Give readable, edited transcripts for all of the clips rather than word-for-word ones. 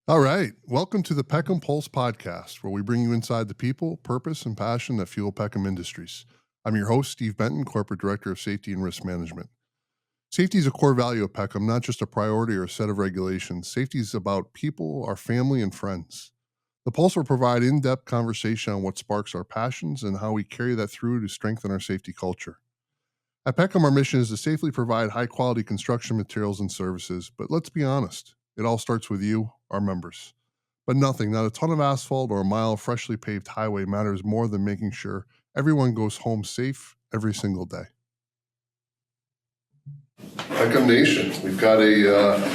All right. Welcome to the Peckham Pulse Podcast, where we bring you inside the people, purpose, and passion that fuel Peckham Industries. I'm your host, Steve Benton, Corporate Director of Safety and Risk Management. Safety is a core value of Peckham, not just a priority or a set of regulations. Safety is about people, our family, and friends. The Pulse will provide in-depth conversation on what sparks our passions and how we carry that through to strengthen our safety culture. At Peckham, our mission is to safely provide high-quality construction materials and services, but let's be honest, it all starts with you, our members. But nothing, not a ton of asphalt or a mile of freshly paved highway matters more than making sure everyone goes home safe every single day. Peckham Nation, we've got a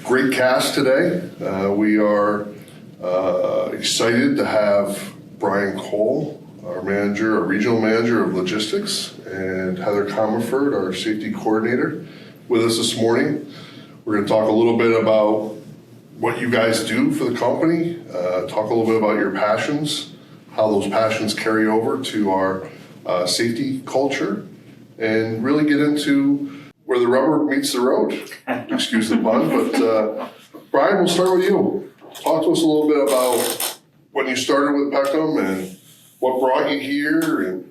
great cast today. We are excited to have Bryan Cole, our regional manager of logistics, and Heather Comerford, our safety coordinator, with us this morning. We're going to talk a little bit about what you guys do for the company, talk a little bit about your passions, how those passions carry over to our safety culture, and really get into where the rubber meets the road. Excuse the pun, but Bryan, we'll start with you. Talk to us a little bit about when you started with Peckham and what brought you here and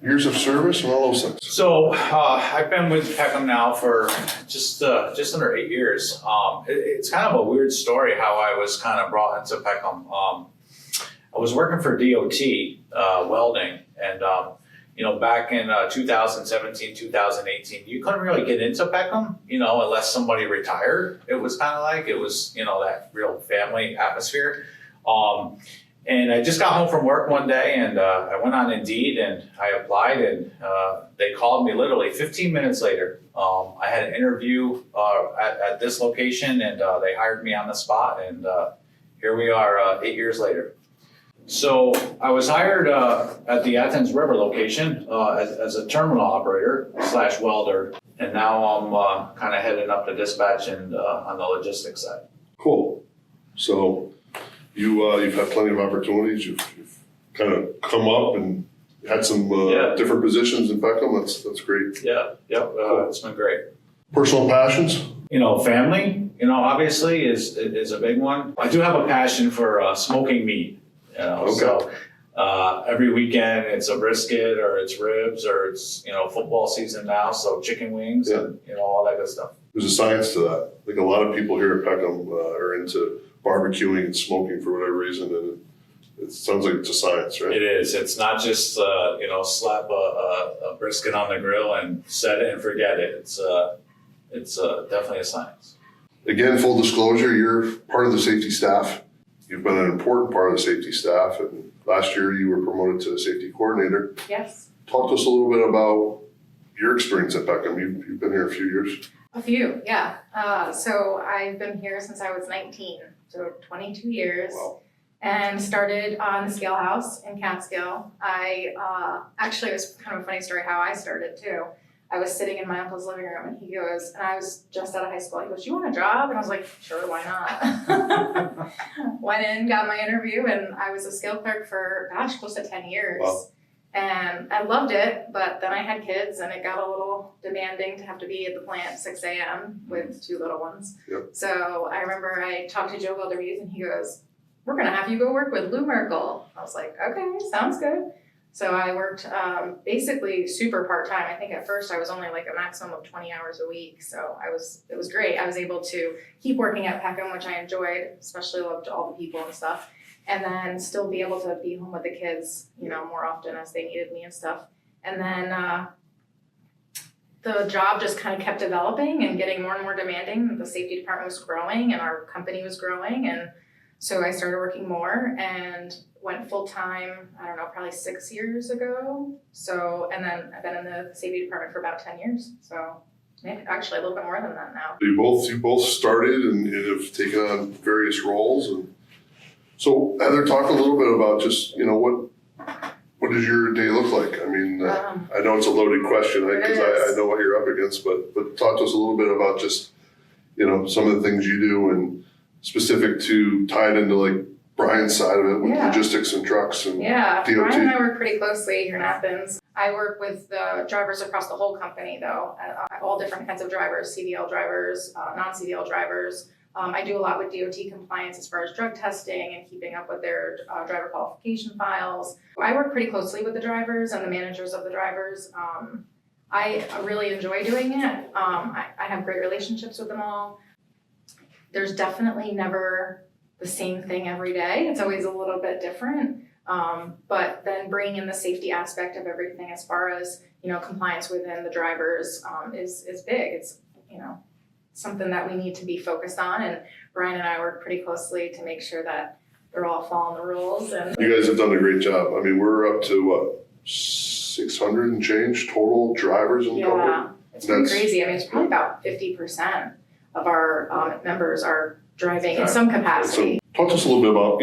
years of service and all those things. So I've been with Peckham now for just under 8 years. It's kind of a weird story how I was kind of brought into Peckham. I was working for DOT welding, and back in 2017, 2018, you couldn't really get into Peckham, unless somebody retired. It was kind of like that real family atmosphere. And I just got home from work one day, and I went on Indeed and I applied, and they called me literally 15 minutes later. I had an interview at this location, and they hired me on the spot, and here we are 8 years later. So I was hired at the Athens River location as a terminal operator / welder, and now I'm kind of heading up the dispatch and on the logistics side. Cool. So you've had plenty of opportunities. You've kind of come up and had some different positions in Peckham. That's great. Yeah, cool. It's been great. Personal passions? Family, obviously is a big one. I do have a passion for smoking meat. Okay. So every weekend it's a brisket or it's ribs or it's football season now, so chicken wings and all that good stuff. There's a science to that. I think a lot of people here at Peckham are into barbecuing and smoking for whatever reason, and it sounds like it's a science, right? It is. It's not just slap a brisket on the grill and set it and forget it. It's definitely a science. Again, full disclosure, you're part of the safety staff. You've been an important part of the safety staff, and last year you were promoted to safety coordinator. Yes. Talk to us a little bit about your experience at Peckham. You've been here a few years. A few, yeah. So I've been here since I was 19, so 22 years. Wow. And started on the scale house in Catskill. Actually, it was kind of a funny story how I started too. I was sitting in my uncle's living room, and he goes, and I was just out of high school. He goes, "You want a job?" And I was like, "Sure, why not?" Went in, got my interview, and I was a scale clerk for, close to 10 years. Wow. And I loved it, but then I had kids, and it got a little demanding to have to be at the plant at 6 a.m. with 2 little ones. Yep. So I remember I talked to Joe Wildermuth, and he goes, "We're going to have you go work with Lou Merkel." I was like, "Okay, sounds good." So I worked basically super part-time. I think at first I was only like a maximum of 20 hours a week. So it was great. I was able to keep working at Peckham, which I enjoyed, especially loved all the people and stuff. And then still be able to be home with the kids, more often as they needed me and stuff. And then the job just kind of kept developing and getting more and more demanding. The safety department was growing and our company was growing. And so I started working more and went full-time, probably 6 years ago. So, and then I've been in the safety department for about 10 years. So actually a little bit more than that now. You both started and have taken on various roles. And so Heather, talk a little bit about just, what does your day look like? I mean, I know it's a loaded question because I know what you're up against, but talk to us a little bit about just, some of the things you do and specific to tied into like Bryan's side of it with logistics and trucks and DOT. Bryan and I work pretty closely here in Athens. I work with the drivers across the whole company though, all different kinds of drivers, CDL drivers, non-CDL drivers. I do a lot with DOT compliance as far as drug testing and keeping up with their driver qualification files. I work pretty closely with the drivers and the managers of the drivers. I really enjoy doing it. I have great relationships with them all. There's definitely never the same thing every day. It's always a little bit different. But then bringing in the safety aspect of everything as far as, compliance within the drivers is big. It's, something that we need to be focused on. And Bryan and I work pretty closely to make sure that they're all following the rules. And You guys have done a great job. I mean, we're up to 600 and change total drivers in the company? yeah, it's pretty crazy. I mean, it's probably about 50% of our members are driving in some capacity. So talk to us a little bit about,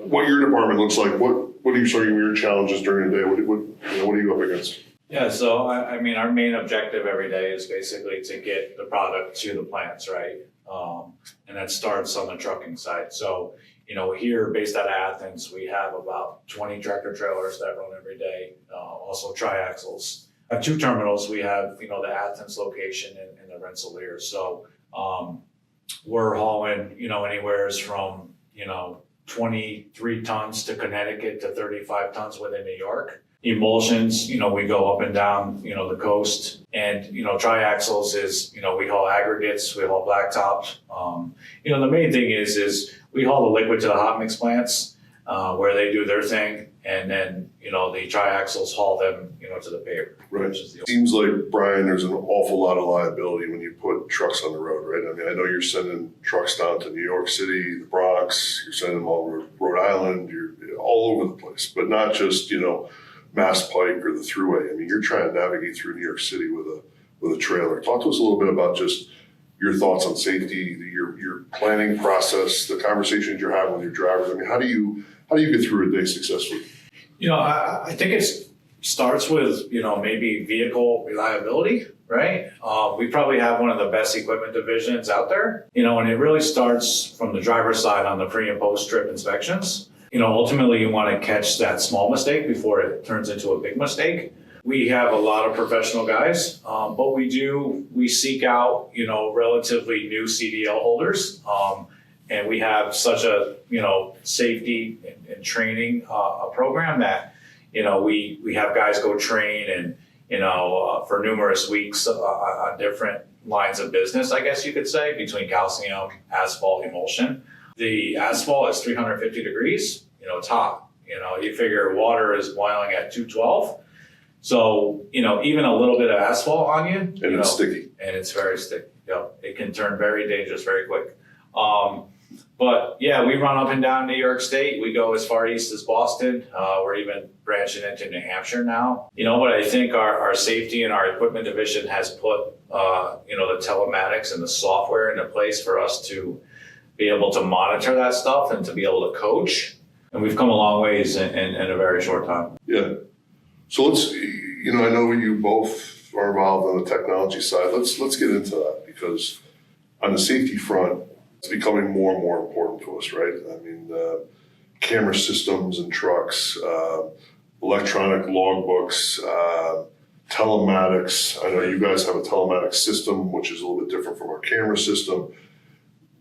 what your department looks like. What are some of your challenges during the day? What are you up against? Yeah, so I mean, our main objective every day is basically to get the product to the plants, right? And that starts on the trucking side. So, here based out of Athens, we have about 20 tractor trailers that run every day, also triaxles. At 2 terminals, we have, the Athens location and the Rensselaer. So we're hauling, anywhere from, 23 tons to Connecticut to 35 tons within New York. Emulsions, we go up and down, the coast. And, triaxles is, we haul aggregates, we haul blacktops. The main thing is we haul the liquid to the hot mix plants where they do their thing. And then, the triaxles haul them, to the paper. Right. Seems like, Bryan, there's an awful lot of liability when you put trucks on the road, right? I mean, I know you're sending trucks down to New York City, the Bronx, you're sending them all over Rhode Island, you're all over the place, but not just, Mass Pike or the Thruway. I mean, you're trying to navigate through New York City with a trailer. Talk to us a little bit about just your thoughts on safety, your planning process, the conversations you're having with your drivers. I mean, how do you get through a day successfully? I think it starts with, maybe vehicle reliability, right? We probably have one of the best equipment divisions out there, and it really starts from the driver's side on the pre and post trip inspections. Ultimately you want to catch that small mistake before it turns into a big mistake. We have a lot of professional guys, but we seek out, relatively new CDL holders. And we have such a, safety and training a program that, we have guys go train and, for numerous weeks on different lines of business, I guess you could say, between calcium, asphalt, emulsion. The asphalt is 350 degrees, it's hot. You figure water is boiling at 212. So, even a little bit of asphalt on you. And it's sticky. And it's very sticky. It can turn very dangerous very quick. But yeah, we run up and down New York State. We go as far east as Boston. We're even branching into New Hampshire now. But I think our safety and our equipment division has put, the telematics and the software into place for us to be able to monitor that stuff and to be able to coach. And we've come a long ways in a very short time. Yeah. So let's, I know you both are involved on the technology side. Let's get into that, because on the safety front, it's becoming more and more important to us, right? I mean, camera systems in trucks, electronic logbooks, telematics. I know you guys have a telematics system, which is a little bit different from our camera system.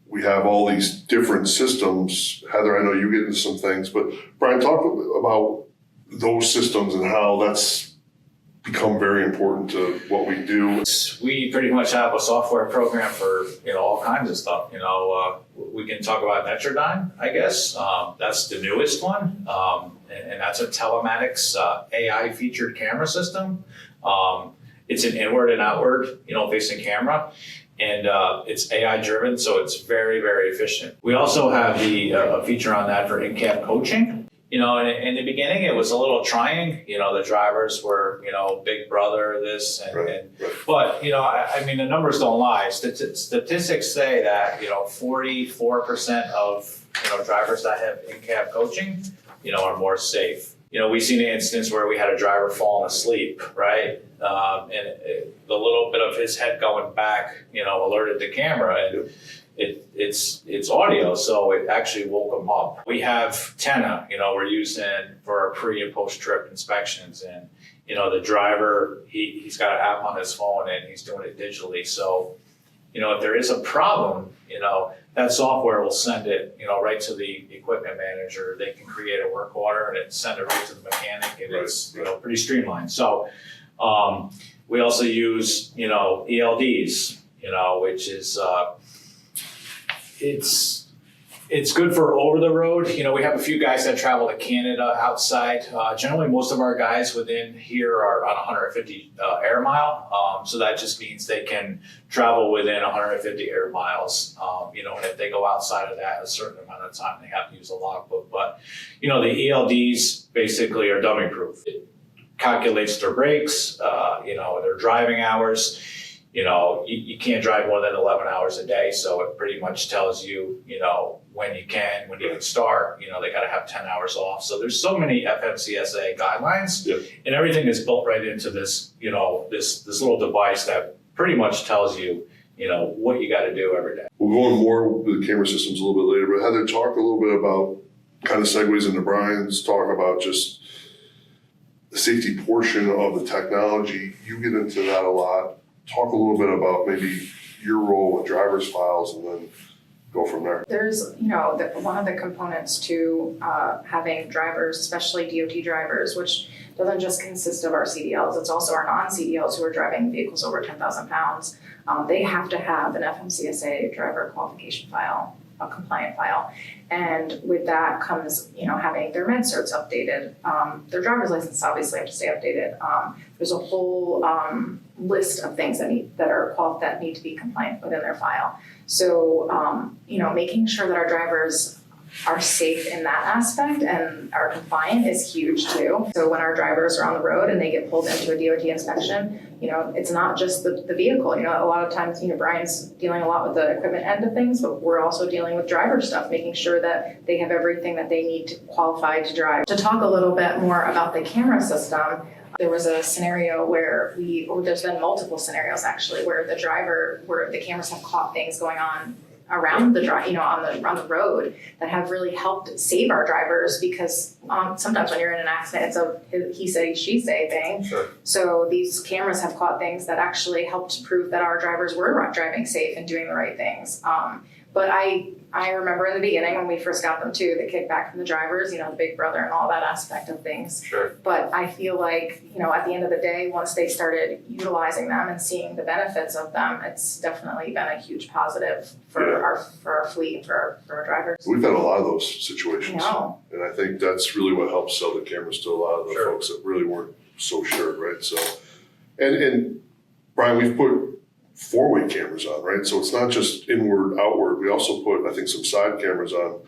We have all these different systems. Heather, I know you get into some things, but Bryan, talk about those systems and how that's become very important to what we do. We pretty much have a software program for, all kinds of stuff. We can talk about Metrodyne, I guess. That's the newest one. And that's a telematics AI featured camera system. It's an inward and outward, facing camera. And it's AI driven, so it's very, very efficient. We also have the feature on that for in-cab coaching. In the beginning, it was a little trying. The drivers were, big brother, this, and but, I mean, the numbers don't lie. Statistics say that, 44% of, drivers that have in-cab coaching, are more safe. We've seen an instance where we had a driver falling asleep, right? And the little bit of his head going back, alerted the camera, and it's audio, so it actually woke him up. We have Tenna, we're using for our pre and post trip inspections, and the driver he's got an app on his phone and he's doing it digitally. So if there is a problem, that software will send it, right to the equipment manager. They can create a work order and send it right to the mechanic, and it's, pretty streamlined. So we also use, ELDs, which is, it's good for over the road. We have a few guys that travel to Canada outside. Generally, most of our guys within here are on 150 air mile. So that just means they can travel within 150 air miles. And if they go outside of that a certain amount of time, they have to use a logbook. But, the ELDs basically are dummy proof. It calculates their brakes, their driving hours. You can't drive more than 11 hours a day. So it pretty much tells you, when you can start, they got to have 10 hours off. So there's so many FMCSA guidelines, and everything is built right into this, this little device that pretty much tells you, what you got to do every day. We'll go on more with the camera systems a little bit later, but Heather, talk a little bit about kind of segues into Bryan's talk about just the safety portion of the technology. You get into that a lot. Talk a little bit about maybe your role with driver's files and then go from there. There's, one of the components to having drivers, especially DOT drivers, which doesn't just consist of our CDLs, it's also our non-CDLs who are driving vehicles over 10,000 pounds. They have to have an FMCSA driver qualification file, a compliant file. And with that comes, having their med certs updated. Their driver's license obviously have to stay updated. There's a whole list of things that need to be compliant within their file. So, making sure that our drivers are safe in that aspect and are compliant is huge too. So when our drivers are on the road and they get pulled into a DOT inspection, it's not just the vehicle. A lot of times, Bryan's dealing a lot with the equipment end of things, but we're also dealing with driver stuff, making sure that they have everything that they need to qualify to drive. To talk a little bit more about the camera system, there was a scenario where there's been multiple scenarios actually, where the cameras have caught things going on around the on the road that have really helped save our drivers, because sometimes when you're in an accident, it's a he say, she say thing. Sure. So these cameras have caught things that actually helped to prove that our drivers were driving safe and doing the right things. But I remember in the beginning when we first got them too, the kickback from the drivers, the big brother and all that aspect of things. Sure. But I feel like, at the end of the day, once they started utilizing them and seeing the benefits of them, it's definitely been a huge positive for our fleet and for our drivers. We've had a lot of those situations. No. And I think that's really what helps sell the cameras to a lot of the folks that really weren't so sure, right? So, and Bryan, we've put four-way cameras on, right? So it's not just inward, outward. We also put, I think, some side cameras on,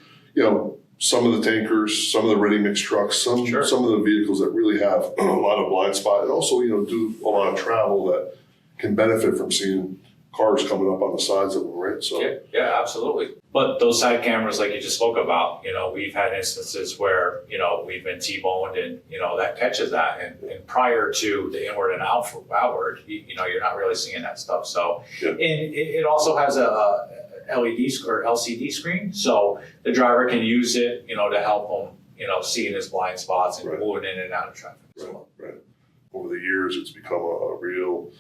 some of the tankers, some of the ready-mix trucks, some of the vehicles that really have a lot of blind spot, and also, do a lot of travel that can benefit from seeing cars coming up on the sides of them, right? So yeah, absolutely. But those side cameras, like you just spoke about, we've had instances where, we've been T-boned and, that catches that. And prior to the inward and outward, you're not really seeing that stuff. So, and it also has a LED or LCD screen. So the driver can use it, to help him, seeing his blind spots and moving in and out of traffic as well. Right. Over the years, it's become a real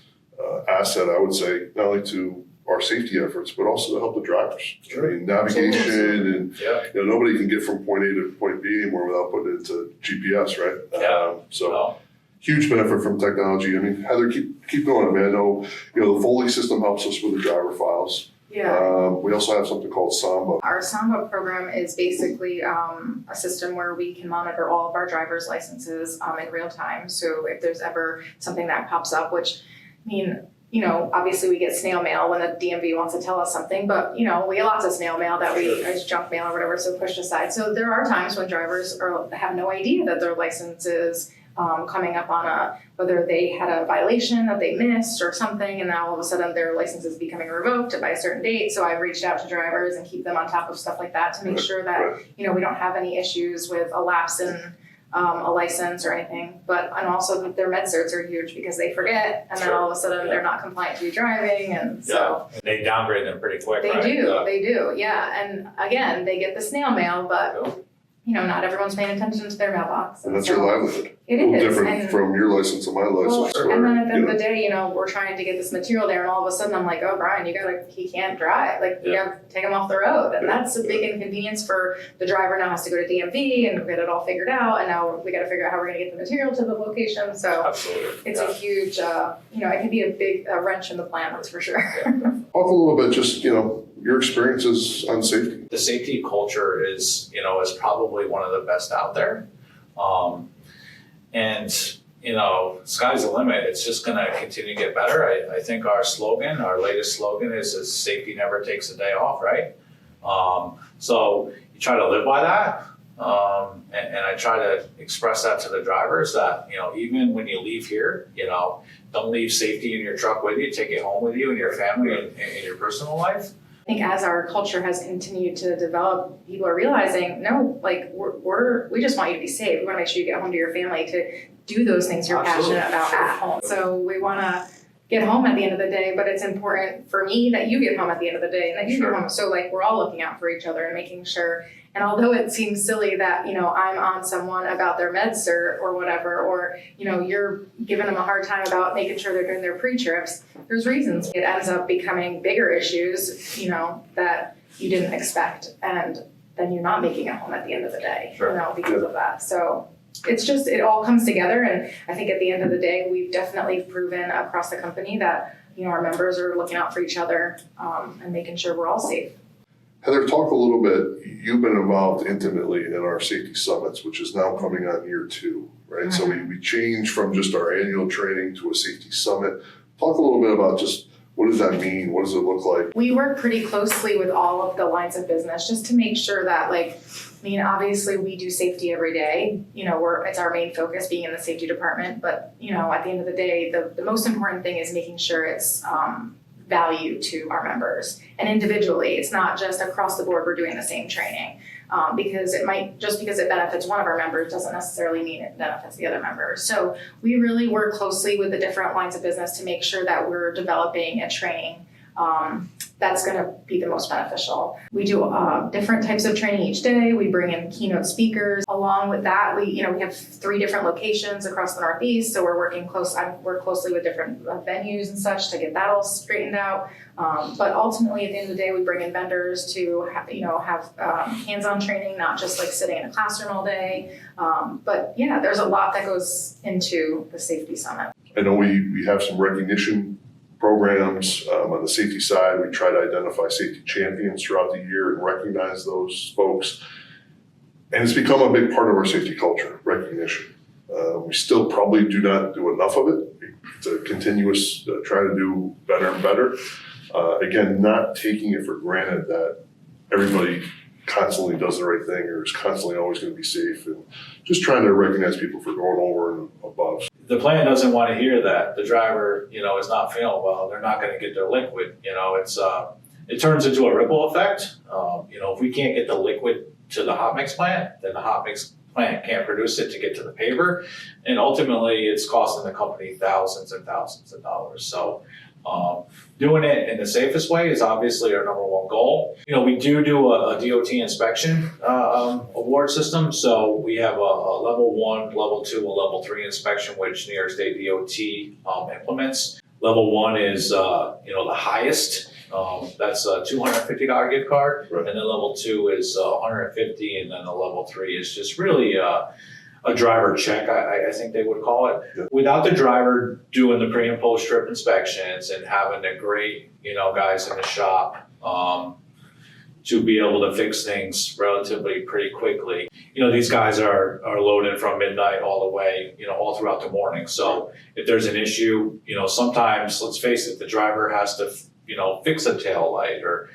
asset, I would say, not only to our safety efforts, but also to help the drivers. Sure. I mean, navigation and Yeah. nobody can get from point A to point B anymore without putting it into GPS, right? Yeah. Huge benefit from technology. I mean, Heather, keep going, man. I know, the Foley system helps us with the driver files. Yeah. We also have something called Samba. Our Samba program is basically a system where we can monitor all of our driver's licenses in real time. So if there's ever something that pops up, which, obviously we get snail mail when the DMV wants to tell us something, but, we get lots of snail mail that as junk mail or whatever, so pushed aside. So there are times when drivers have no idea that their license is coming up on whether they had a violation that they missed or something, and now all of a sudden their license is becoming revoked by a certain date. So I've reached out to drivers and keep them on top of stuff like that to make sure that, we don't have any issues with a lapse in a license or anything. And also their med certs are huge because they forget, and then all of a sudden they're not compliant to be driving, and so they downgrade them pretty quick. They do, yeah. And again, they get the snail mail, but not everyone's paying attention to their mailbox. And that's your livelihood. It A little is. different And, from your license and my license. well, and then at the end of the day, we're trying to get this material there, and all of a sudden I'm like, oh, Bryan, he can't drive. Like, you gotta take him off the road. And that's a big inconvenience for the driver. Now has to go to DMV and get it all figured out. And now we got to figure out how we're going to get the material to the location. So Absolutely. it's a huge, it can be a big wrench in the plan, that's for sure. Talk a little bit, just, your experiences on safety. The safety culture is probably one of the best out there. And sky's the limit. It's just going to continue to get better. I think our latest slogan is safety never takes a day off, right? So you try to live by that. And I try to express that to the drivers that, even when you leave here, don't leave safety in your truck with you, take it home with you and your family and your personal life. I think as our culture has continued to develop, people are realizing, no, like we just want you to be safe. We want to make sure you get home to your family to do those things you're passionate about at home. So we want to get home at the end of the day, but it's important for me that you get home at the end of the day and that you get home. So like we're all looking out for each other and making sure. And although it seems silly that, I'm on someone about their med cert or whatever, or, you're giving them a hard time about making sure they're doing their pre-trips, there's reasons. It ends up becoming bigger issues, that you didn't expect. And then you're not making it home at the end of the day, because of that. So it's just, it all comes together. And I think at the end of the day, we've definitely proven across the company that, our members are looking out for each other and making sure we're all safe. Heather, talk a little bit. You've been involved intimately in our safety summits, which is now coming on year 2, right? Mm-hmm. So we changed from just our annual training to a safety summit. Talk a little bit about just what does that mean? What does it look like? We work pretty closely with all of the lines of business just to make sure that, obviously we do safety every day. It's our main focus being in the safety department. But, at the end of the day, the most important thing is making sure it's value to our members. And individually, it's not just across the board we're doing the same training. Because because it benefits one of our members doesn't necessarily mean it benefits the other members. So we really work closely with the different lines of business to make sure that we're developing a training that's going to be the most beneficial. We do different types of training each day. We bring in keynote speakers. Along with that, we have 3 different locations across the Northeast, so we're working closely with different venues and such to get that all straightened out. But ultimately, at the end of the day, we bring in vendors to have hands-on training, not just sitting in a classroom all day. But yeah, there's a lot that goes into the Safety Summit. I know we have some recognition programs on the safety side. We try to identify safety champions throughout the year and recognize those folks. And it's become a big part of our safety culture, recognition. We still probably do not do enough of it. It's a continuous try to do better and better. Again, not taking it for granted that everybody constantly does the right thing or is constantly always going to be safe, and just trying to recognize people for going over and above. The plan doesn't want to hear that the driver, is not feeling well. They're not going to get their liquid. It turns into a ripple effect. If we can't get the liquid to the hot mix plant, then the hot mix plant can't produce it to get to the paver, and ultimately it's costing the company thousands and thousands of dollars. So doing it in the safest way is obviously our number one goal. We do a DOT inspection award system. So we have a level 1, level 2, and level 3 inspection, which New York State DOT implements. Level 1 is the highest. That's a $250 gift card, right. And then level 2 is $150, and then the level 3 is just really a driver check, I think they would call it. Yeah. Without the driver doing the pre and post trip inspections and having the great, guys in the shop to be able to fix things relatively pretty quickly. These guys are loaded from midnight all the way, all throughout the morning. So if there's an issue, sometimes, let's face it, the driver has to, fix a tail light or,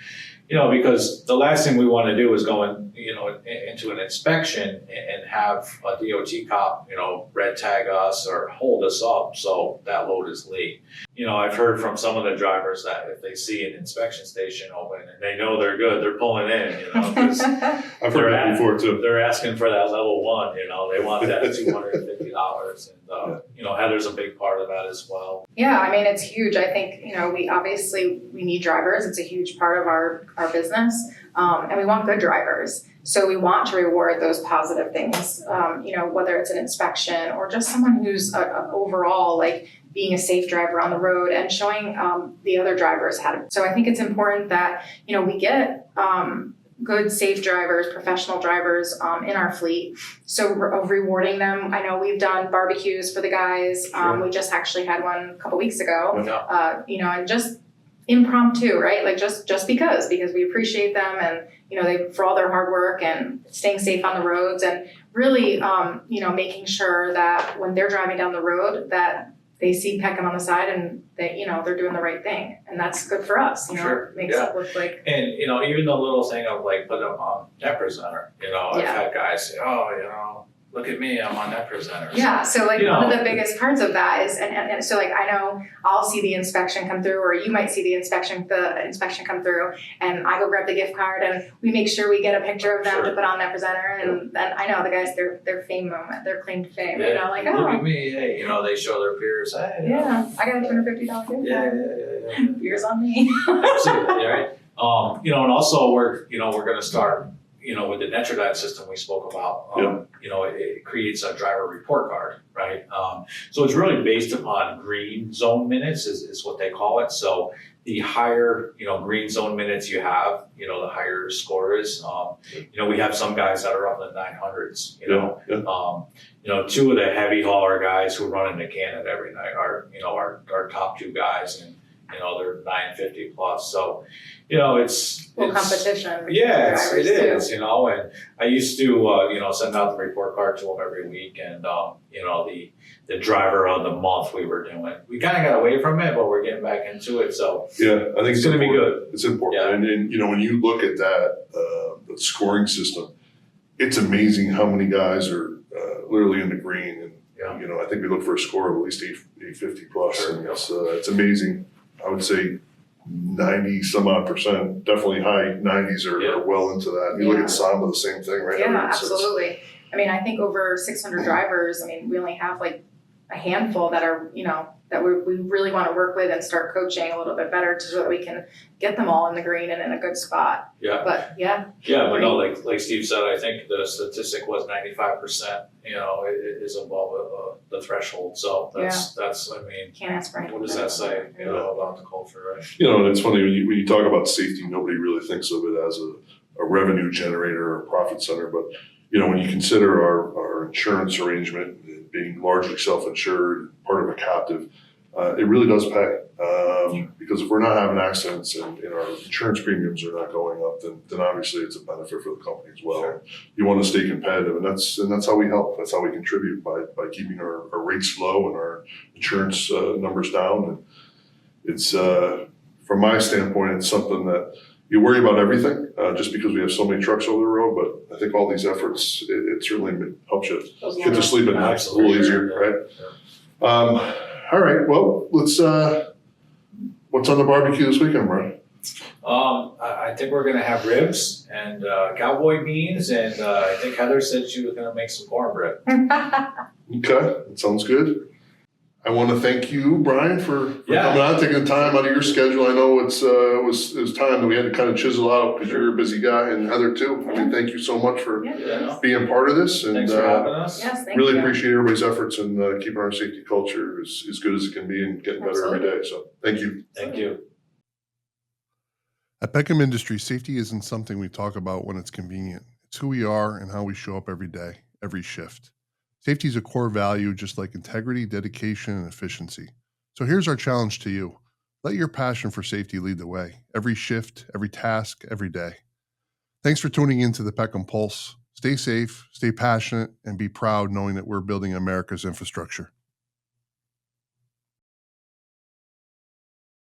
because the last thing we want to do is go into an inspection and have a DOT cop, red tag us or hold us up so that load is late. I've heard from some of the drivers that if they see an inspection station open and they know they're good, they're pulling in, 'cause I've heard that before too. they're asking for that level 1, they want that $250, and Heather's a big part of that as well. Yeah, I mean, it's huge. I think, we need drivers. It's a huge part of our business. And we want good drivers. So we want to reward those positive things, whether it's an inspection or just someone who's overall like being a safe driver on the road and showing the other drivers how to. So I think it's important that, we get good, safe drivers, professional drivers in our fleet. So rewarding them. I know we've done barbecues for the guys. We just actually had one a couple weeks ago, and just impromptu, right? Like just because we appreciate them and, they for all their hard work and staying safe on the roads and really, making sure that when they're driving down the road that they see Peckham on the side and they, they're doing the right thing. And that's good for us, Sure. It makes it look like. And, even the little thing of like put them on net presenter, I've had guys say, look at me, I'm on net presenter. Yeah, so like one of the biggest parts of that is, and so like I know I'll see the inspection come through, or you might see the inspection come through, and I go grab the gift card, and we make sure we get a picture of them to put on net presenter, and then I know the guys their fame moment, their claim to fame, look at me, hey, they show their peers, hey, I got a $250 gift card. Yeah. Beers on me. Absolutely, right? And also we're going to start. With the Netrodite system we spoke about, it creates a driver report card, right? So it's really based upon green zone minutes is what they call it. So the higher, green zone minutes you have, the higher your score is. We have some guys that are up in the 900s, two of the heavy hauler guys who run into Canada every night are, our top 2 guys, and they're 950 plus. So, it's competition. Yeah, it is, and I used to, send out the report card to them every week, and, the driver of the month we were doing. We kind of got away from it, but we're getting back into it. So yeah, I think it's going to be good. It's important. Yeah. And when you look at that, the scoring system, it's amazing how many guys are literally in the green. And, I think we look for a score of at least 850 plus. Sure. And it's amazing. I would say 90 some odd percent, definitely high 90s are well into that. You look at Samba, the same thing, right? Yeah, absolutely. I think over 600 drivers, we only have like a handful that are, that we really want to work with and start coaching a little bit better so that we can get them all in the green and in a good spot. Yeah. But yeah. Yeah, but no, like Steve said, I think the statistic was 95%, is above the threshold. So that's can't ask for anything. What does that say, about the culture, right? And it's funny when you talk about safety, nobody really thinks of it as a revenue generator or a profit center. But, when you consider our insurance arrangement being largely self-insured, part of a captive, it really does pay. Because if we're not having accidents and our insurance premiums are not going up, then obviously it's a benefit for the company as well. Sure. You want to stay competitive, and that's how we help. That's how we contribute by keeping our rates low and our insurance numbers down. And it's from my standpoint, it's something that you worry about everything just because we have so many trucks over the road. But I think all these efforts, it certainly helps you get to sleep at night. It's a little easier, right? Yeah. All right. Well, let's. What's on the barbecue this weekend, Bryan? I think we're gonna have ribs and cowboy beans, and I think Heather said she was gonna make some cornbread. Okay, that sounds good. I want to thank you, Bryan, for coming on, taking the time out of your schedule. I know it was time that we had to kind of chisel out because you're a busy guy, and Heather too. Thank you so much for being part of this. And thanks for having us. Yes, thank really you. appreciate everybody's efforts and keeping our safety culture as good as it can be and getting better every day. So thank you. Thank you. At Peckham Industries, safety isn't something we talk about when it's convenient. It's who we are and how we show up every day, every shift. Safety is a core value, just like integrity, dedication, and efficiency. So here's our challenge to you. Let your passion for safety lead the way, every shift, every task, every day. Thanks for tuning in to the Peckham Pulse. Stay safe, stay passionate, and be proud knowing that we're building America's infrastructure.